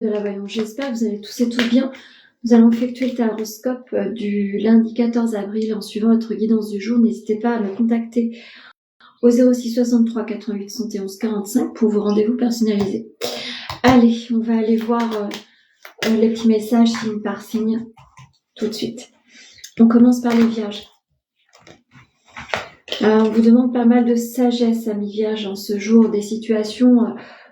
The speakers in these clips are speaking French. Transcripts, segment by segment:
de la voyance. J'espère que vous allez tous et toutes bien. Nous allons effectuer le taroscope du lundi 14 avril en suivant votre guidance du jour. N'hésitez pas à me contacter au 06 63 88 71 45 pour vos rendez-vous personnalisés. Allez, on va aller voir les petits messages signe par signe tout de suite. On commence par les vierges. On vous demande pas mal de sagesse, amis vierges, en ce jour. Des situations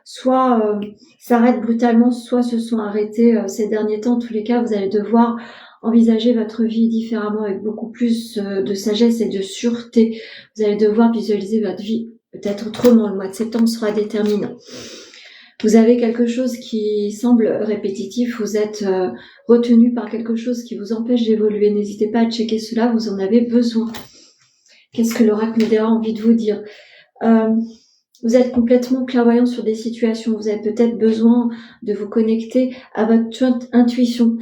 soit s'arrêtent brutalement, soit se sont arrêtées ces derniers temps. En tous les cas, vous allez devoir envisager votre vie différemment avec beaucoup plus de sagesse et de sûreté. Vous allez devoir visualiser votre vie peut-être autrement. Le mois de septembre sera déterminant. Vous avez quelque chose qui semble répétitif, vous êtes retenu par quelque chose qui vous empêche d'évoluer. N'hésitez pas à checker cela, vous en avez besoin. Qu'est-ce que l'oracle Médéa a envie de vous dire? Vous êtes complètement clairvoyant sur des situations. Vous avez peut-être besoin de vous connecter à votre intuition.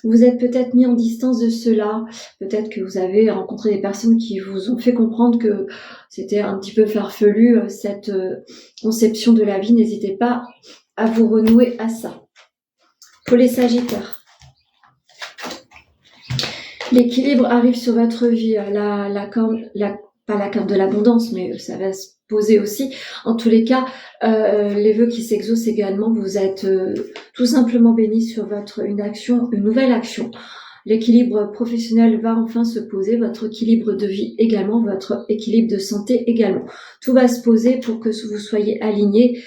Vous êtes peut-être mis en distance de cela. Peut-être que vous avez rencontré des personnes qui vous ont fait comprendre que c'était un petit peu farfelu, cette conception de la vie. N'hésitez pas à vous renouer à ça. Pour les Sagittaires. L'équilibre arrive sur votre vie. Pas la carte de l'abondance, mais ça va se poser aussi. En tous les cas, les vœux qui s'exaucent également, vous êtes tout simplement bénis sur une nouvelle action. L'équilibre professionnel va enfin se poser, votre équilibre de vie également, votre équilibre de santé également. Tout va se poser pour que vous soyez alignés.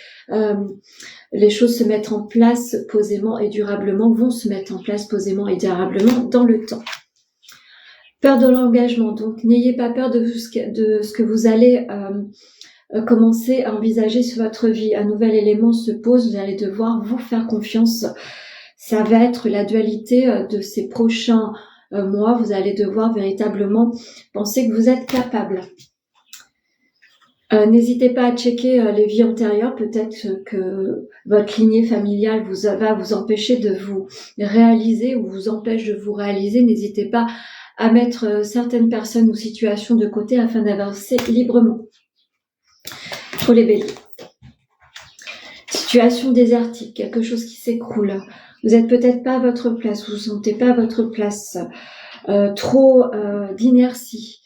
Les choses se mettent en place posément et durablement, vont se mettre en place posément et durablement dans le temps. Peur de l'engagement, donc n'ayez pas peur de ce que vous allez commencer à envisager sur votre vie. Un nouvel élément se pose, vous allez devoir vous faire confiance. Ça va être la dualité de ces prochains mois. Vous allez devoir véritablement penser que vous êtes capable. N'hésitez pas à checker les vies antérieures. Peut-être que votre lignée familiale va vous empêcher de vous réaliser ou vous empêche de vous réaliser. N'hésitez pas à mettre certaines personnes ou situations de côté afin d'avancer librement. Pour les béliers. Situation désertique, quelque chose qui s'écroule. Vous n'êtes peut-être pas à votre place, vous ne vous sentez pas à votre place. Trop d'inertie,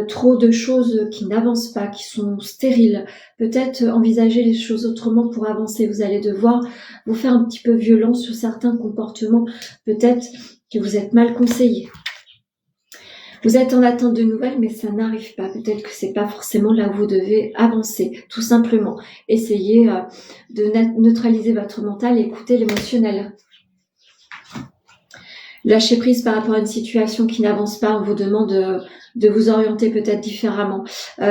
trop de choses qui n'avancent pas, qui sont stériles. Peut-être envisager les choses autrement pour avancer. Vous allez devoir vous faire un petit peu violence sur certains comportements. Peut-être que vous êtes mal conseillé. Vous êtes en attente de nouvelles, mais ça n'arrive pas. Peut-être que c'est pas forcément là où vous devez avancer. Tout simplement, essayez de neutraliser votre mental et écouter l'émotionnel. Lâchez prise par rapport à une situation qui n'avance pas. On vous demande de vous orienter peut-être différemment,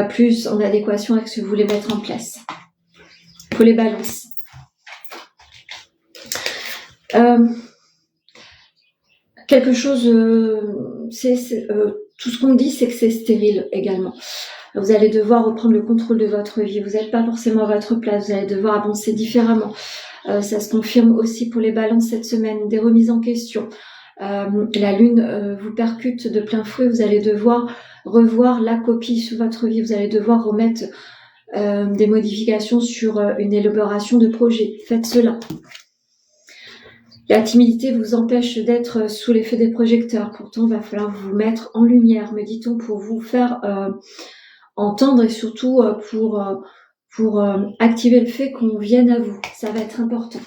plus en adéquation avec ce que vous voulez mettre en place. Pour les balances. Quelque chose, tout ce qu'on dit, c'est que c'est stérile également. Vous allez devoir reprendre le contrôle de votre vie. Vous n'êtes pas forcément à votre place. Vous allez devoir avancer différemment. Ça se confirme aussi pour les balances cette semaine. Des remises en question. La lune vous percute de plein fouet. Vous allez devoir revoir la copie sur votre vie. Vous allez devoir remettre des modifications sur une élaboration de projet. Faites cela. La timidité vous empêche d'être sous l'effet des projecteurs. Pourtant, il va falloir vous mettre en lumière, me dit-on, pour vous faire entendre et surtout pour activer le fait qu'on vienne à vous. Ça va être important.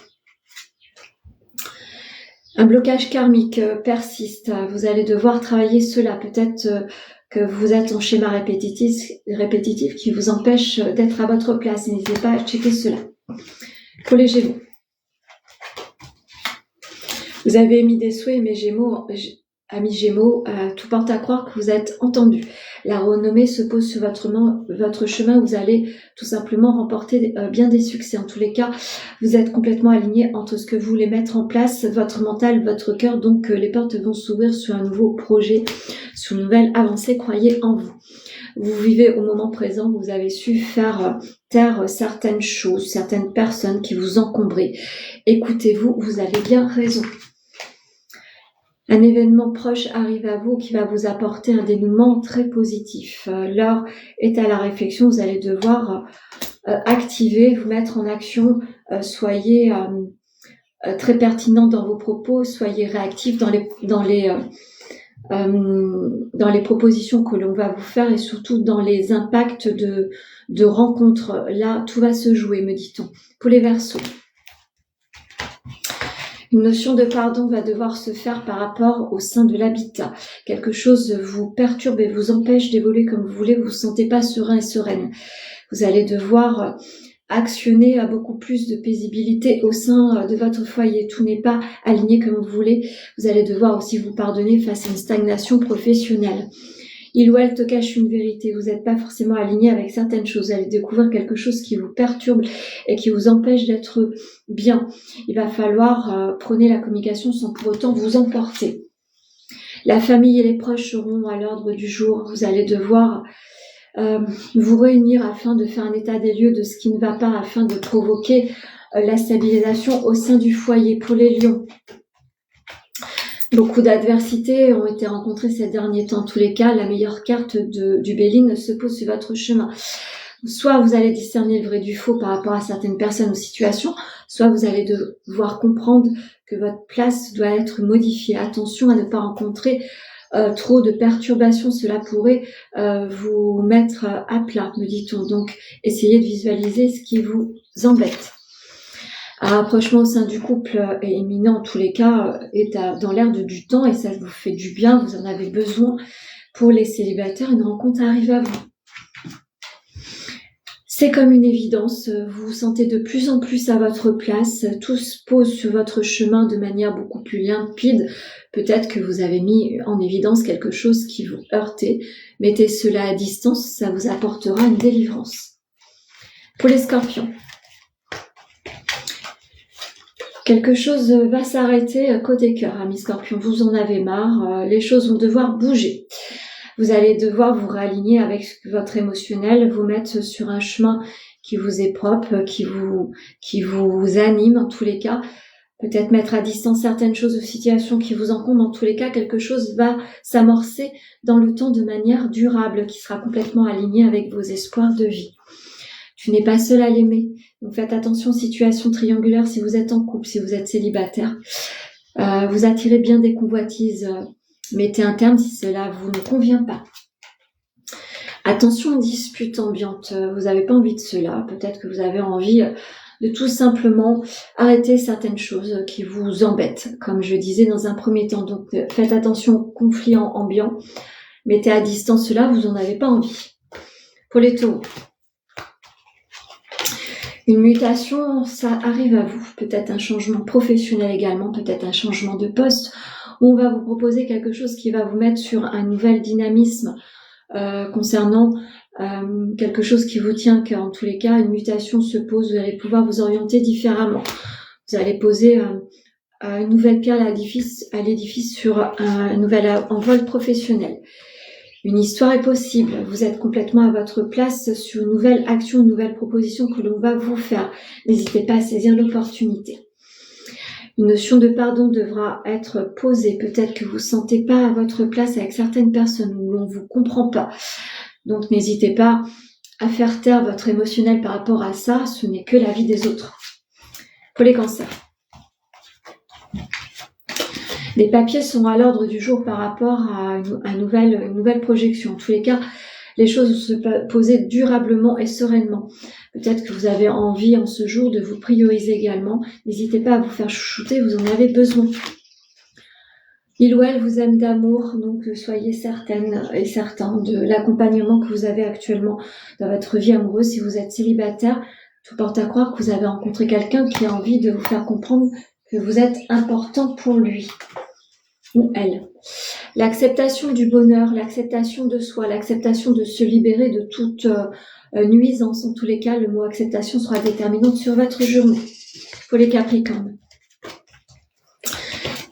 Un blocage karmique persiste. Vous allez devoir travailler cela. Peut-être que vous êtes en schéma répétitif qui vous empêche d'être à votre place. N'hésitez pas à checker cela. Pour les Gémeaux. Vous avez émis des souhaits, mes Gémeaux, amis Gémeaux, tout porte à croire que vous êtes entendus. La renommée se pose sur votre chemin. Vous allez tout simplement remporter bien des succès. En tous les cas, vous êtes complètement aligné entre ce que vous voulez mettre en place, votre mental, votre cœur. Donc, les portes vont s'ouvrir sur un nouveau projet, sur une nouvelle avancée. Croyez en vous. Vous vivez au moment présent. Vous avez su faire taire certaines choses, certaines personnes qui vous encombraient. Écoutez-vous, vous avez bien raison. Un événement proche arrive à vous qui va vous apporter un dénouement très positif. L'heure est à la réflexion. Vous allez devoir activer, vous mettre en action. Soyez très pertinentes dans vos propos. Soyez réactifs dans les propositions que l'on va vous faire et surtout dans les impacts de rencontres. Là, tout va se jouer, me dit-on. Pour les Verseaux, une notion de pardon va devoir se faire par rapport au sein de l'habitat. Quelque chose vous perturbe et vous empêche d'évoluer comme vous voulez, vous ne vous sentez pas serein et sereine. Vous allez devoir actionner à beaucoup plus de paisibilité au sein de votre foyer. Tout n'est pas aligné comme vous voulez. Vous allez devoir aussi vous pardonner face à une stagnation professionnelle. Il ou elle te cache une vérité. Vous n'êtes pas forcément aligné avec certaines choses. Vous allez découvrir quelque chose qui vous perturbe et qui vous empêche d'être bien. Il va falloir prôner la communication sans pour autant vous emporter. La famille et les proches seront à l'ordre du jour. Vous allez devoir vous réunir afin de faire un état des lieux de ce qui ne va pas, afin de provoquer la stabilisation au sein du foyer. Pour les lions, beaucoup d'adversités ont été rencontrées ces derniers temps. En tous les cas, la meilleure carte du Béline se pose sur votre chemin. Soit vous allez discerner le vrai du faux par rapport à certaines personnes ou situations, soit vous allez devoir comprendre que votre place doit être modifiée. Attention à ne pas rencontrer trop de perturbations, cela pourrait vous mettre à plat, me dit-on. Donc, essayez de visualiser ce qui vous embête. Un rapprochement au sein du couple est imminent, en tous les cas, est dans l'air du temps et ça vous fait du bien, vous en avez besoin. Pour les célibataires, une rencontre arrive à vous. C'est comme une évidence, vous vous sentez de plus en plus à votre place, tout se pose sur votre chemin de manière beaucoup plus limpide. Peut-être que vous avez mis en évidence quelque chose qui vous heurtait. Mettez cela à distance, ça vous apportera une délivrance. Pour les scorpions, quelque chose va s'arrêter côté cœur, amis scorpions. Vous en avez marre, les choses vont devoir bouger. Vous allez devoir vous réaligner avec votre émotionnel, vous mettre sur un chemin qui vous est propre, qui vous anime en tous les cas. Peut-être mettre à distance certaines choses ou situations qui vous encombrent. En tous les cas, quelque chose va s'amorcer dans le temps de manière durable, qui sera complètement aligné avec vos espoirs de vie. Tu n'es pas seul à l'aimer. Donc faites attention aux situations triangulaires si vous êtes en couple, si vous êtes célibataire. Vous attirez bien des convoitises. Mettez un terme si cela vous ne convient pas. Attention aux disputes ambiantes. Vous n'avez pas envie de cela. Peut-être que vous avez envie de tout simplement arrêter certaines choses qui vous embêtent, comme je disais dans un premier temps. Donc faites attention aux conflits ambiants. Mettez à distance cela, vous n'en avez pas envie. Pour les taureaux, une mutation, ça arrive à vous. Peut-être un changement professionnel également, peut-être un changement de poste. On va vous proposer quelque chose qui va vous mettre sur un nouvel dynamisme concernant quelque chose qui vous tient, car en tous les cas, une mutation se pose, vous allez pouvoir vous orienter différemment. Vous allez poser une nouvelle pierre à l'édifice sur un nouvel envol professionnel. Une histoire est possible, vous êtes complètement à votre place sur une nouvelle action, une nouvelle proposition que l'on va vous faire. N'hésitez pas à saisir l'opportunité. Une notion de pardon devra être posée. Peut-être que vous ne vous sentez pas à votre place avec certaines personnes où on ne vous comprend pas. Donc n'hésitez pas à faire taire votre émotionnel par rapport à ça. Ce n'est que la vie des autres. Pour les cancers, les papiers sont à l'ordre du jour par rapport à une nouvelle projection. En tous les cas, les choses vont se poser durablement et sereinement. Peut-être que vous avez envie en ce jour de vous prioriser également. N'hésitez pas à vous faire chouchouter, vous en avez besoin. Il ou elle vous aime d'amour, donc soyez certaines et certains de l'accompagnement que vous avez actuellement dans votre vie amoureuse. Si vous êtes célibataire, tout porte à croire que vous avez rencontré quelqu'un qui a envie de vous faire comprendre que vous êtes important pour lui ou elle. L'acceptation du bonheur, l'acceptation de soi, l'acceptation de se libérer de toute nuisance. En tous les cas, le mot acceptation sera déterminant sur votre journée. Pour les Capricornes,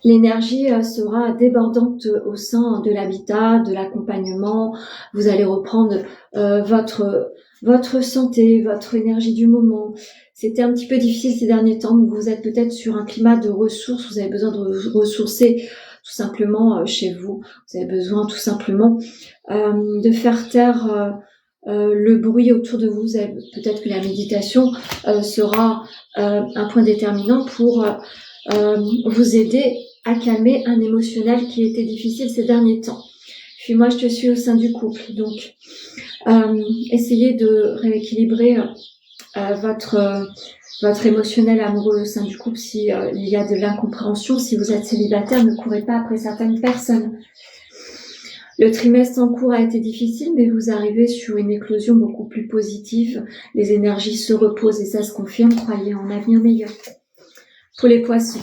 l'énergie sera débordante au sein de l'habitat, de l'accompagnement. Vous allez reprendre votre santé, votre énergie du moment. C'était un petit peu difficile ces derniers temps, mais vous êtes peut-être sur un climat de ressources. Vous avez besoin de ressourcer tout simplement chez vous. Vous avez besoin tout simplement de faire taire le bruit autour de vous. Peut-être que la méditation sera un point déterminant pour vous aider à calmer un émotionnel qui était difficile ces derniers temps. Puis moi, je te suis au sein du couple. Donc, essayez de rééquilibrer votre émotionnel amoureux au sein du couple. Si il y a de l'incompréhension, si vous êtes célibataire, ne courez pas après certaines personnes. Le trimestre en cours a été difficile, mais vous arrivez sur une éclosion beaucoup plus positive. Les énergies se reposent et ça se confirme. Croyez en un avenir meilleur. Pour les poissons,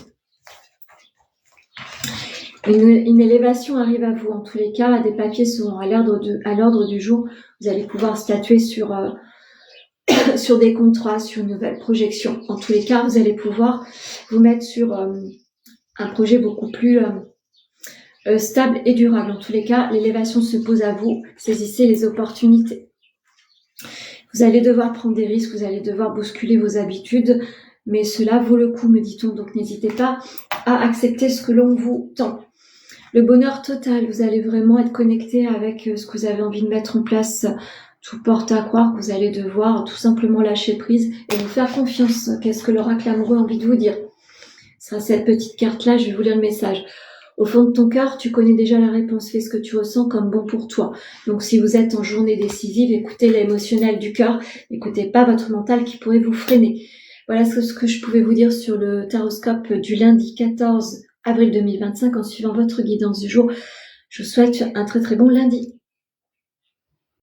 une élévation arrive à vous. En tous les cas, des papiers seront à l'ordre du jour. Vous allez pouvoir statuer sur sur des contrats, sur une nouvelle projection. En tous les cas, vous allez pouvoir vous mettre sur un projet beaucoup plus stable et durable. En tous les cas, l'élévation se pose à vous. Saisissez les opportunités. Vous allez devoir prendre des risques, vous allez devoir bousculer vos habitudes, mais cela vaut le coup, me dit-on. Donc n'hésitez pas à accepter ce que l'on vous tend. Le bonheur total, vous allez vraiment être connecté avec ce que vous avez envie de mettre en place. Tout porte à croire que vous allez devoir tout simplement lâcher prise et vous faire confiance. Qu'est-ce que l'oracle amoureux a envie de vous dire? Ce sera cette petite carte-là, je vais vous lire le message. Au fond de ton cœur, tu connais déjà la réponse, fais ce que tu ressens comme bon pour toi. Donc si vous êtes en journée décisive, écoutez l'émotionnel du cœur, n'écoutez pas votre mental qui pourrait vous freiner. Voilà ce que je pouvais vous dire sur le taroscope du lundi 14 avril 2025 en suivant votre guidance du jour. Je vous souhaite un très très bon lundi.